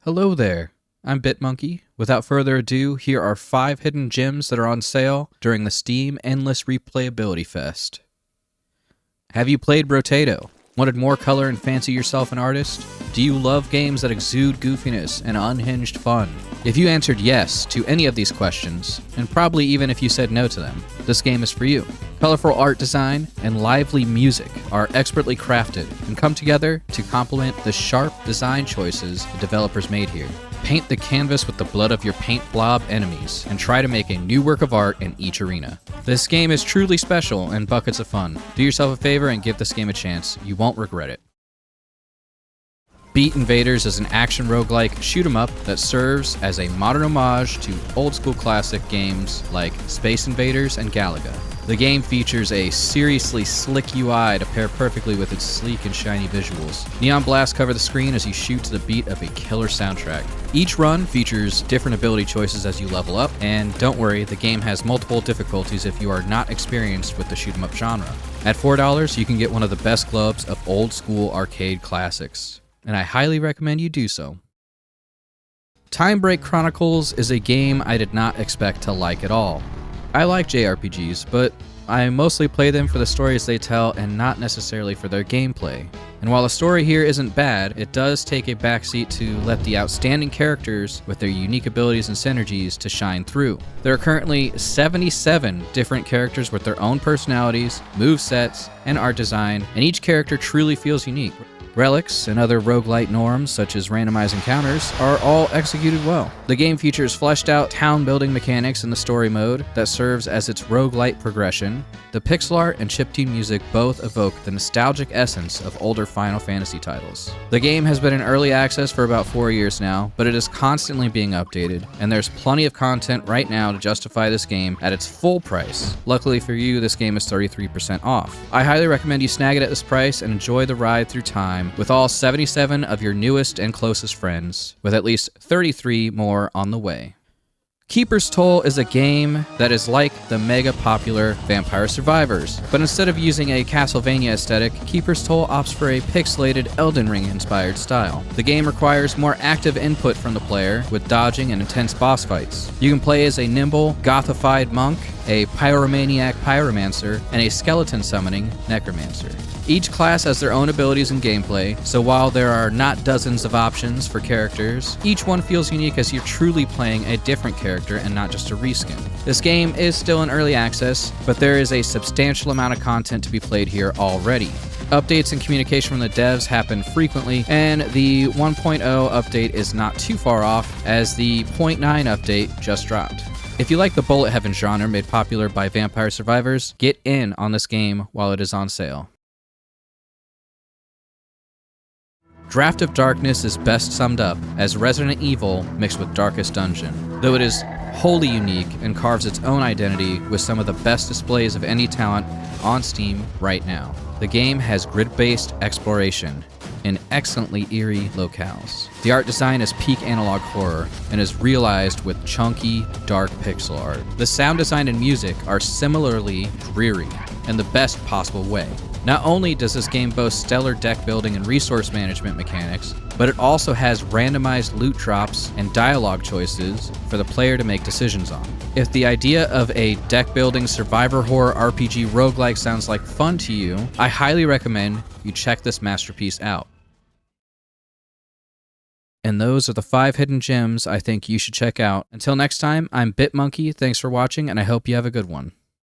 Hello there, I'm BitMonkey. Without further ado, here are 5 hidden gems that are on sale during the Steam Endless Replayability Fest. Have you played Brotato? Wanted more color and fancy yourself an artist? Do you love games that exude goofiness and unhinged fun? If you answered yes to any of these questions, and probably even if you said no to them, this game is for you. Colorful art design and lively music are expertly crafted and come together to complement the sharp design choices the developers made here. Paint the canvas with the blood of your paint blob enemies and try to make a new work of art in each arena. This game is truly special and buckets of fun. Do yourself a favor and give this game a chance. You won't regret it. Beat Invaders is an action roguelike shoot-'em-up that serves as a modern homage to old-school classic games like Space Invaders and Galaga. The game features a seriously slick UI to pair perfectly with its sleek and shiny visuals. Neon blasts cover the screen as you shoot to the beat of a killer soundtrack. Each run features different ability choices as you level up, and don't worry, the game has multiple difficulties if you are not experienced with the shoot-'em-up genre. At $4, you can get one of the best gloves of old-school arcade classics, and I highly recommend you do so. Time Break Chronicles is a game I did not expect to like at all. I like JRPGs, but I mostly play them for the stories they tell and not necessarily for their gameplay. And while the story here isn't bad, it does take a backseat to let the outstanding characters with their unique abilities and synergies to shine through. There are currently 77 different characters with their own personalities, movesets, and art design, and each character truly feels unique. Relics and other roguelite norms, such as randomized encounters, are all executed well. The game features fleshed out town-building mechanics in the story mode that serves as its roguelite progression. The pixel art and chiptune music both evoke the nostalgic essence of older Final Fantasy titles. The game has been in early access for about 4 years now, but it is constantly being updated, and there's plenty of content right now to justify this game at its full price. Luckily for you, this game is 33% off. I highly recommend you snag it at this price and enjoy the ride through time with all 77 of your newest and closest friends, with at least 33 more on the way. Keeper's Toll is a game that is like the mega popular Vampire Survivors, but instead of using a Castlevania aesthetic, Keeper's Toll opts for a pixelated Elden Ring inspired style. The game requires more active input from the player, with dodging and intense boss fights. You can play as a nimble, gothified monk, a pyromaniac pyromancer, and a skeleton summoning necromancer. Each class has their own abilities and gameplay, so while there are not dozens of options for characters, each one feels unique as you're truly playing a different character and not just a reskin. This game is still in early access, but there is a substantial amount of content to be played here already. Updates and communication from the devs happen frequently, and the 1.0 update is not too far off, as the 0.9 update just dropped. If you like the bullet heaven genre made popular by Vampire Survivors, get in on this game while it is on sale. Draft of Darkness is best summed up as Resident Evil mixed with Darkest Dungeon, though it is wholly unique and carves its own identity with some of the best displays of any talent on Steam right now. The game has grid-based exploration in excellently eerie locales. The art design is peak analog horror and is realized with chunky, dark pixel art. The sound design and music are similarly dreary in the best possible way. Not only does this game boast stellar deck building and resource management mechanics, but it also has randomized loot drops and dialogue choices for the player to make decisions on. If the idea of a deck building survivor horror RPG roguelike sounds like fun to you, I highly recommend you check this masterpiece out. And those are the 5 hidden gems I think you should check out. Until next time, I'm BitMonkey, thanks for watching, and I hope you have a good one.